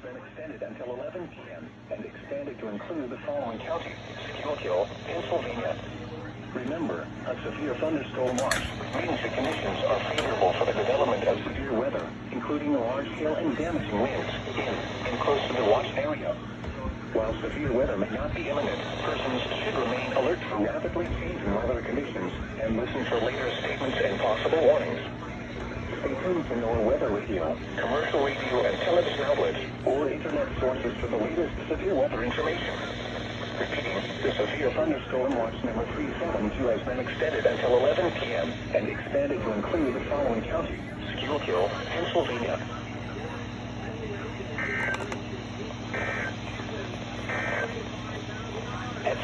been extended until 11 p.m. and expanded to include the following counties: Schuylkill, Pennsylvania. Remember, a severe thunderstorm watch means the conditions are favorable for the development of severe weather, including large hail and damaging winds in and close to the watch area. While severe weather may not be imminent, persons should remain alert for rapidly changing weather conditions and listen for later statements and possible warnings. Stay tuned to NOAA Weather Radio, commercial radio and television outlets, or internet sources for the latest severe weather information. Repeating, the severe thunderstorm watch number 372 has been extended until 11 p.m. and expanded to include the following counties: Schuylkill, Pennsylvania. At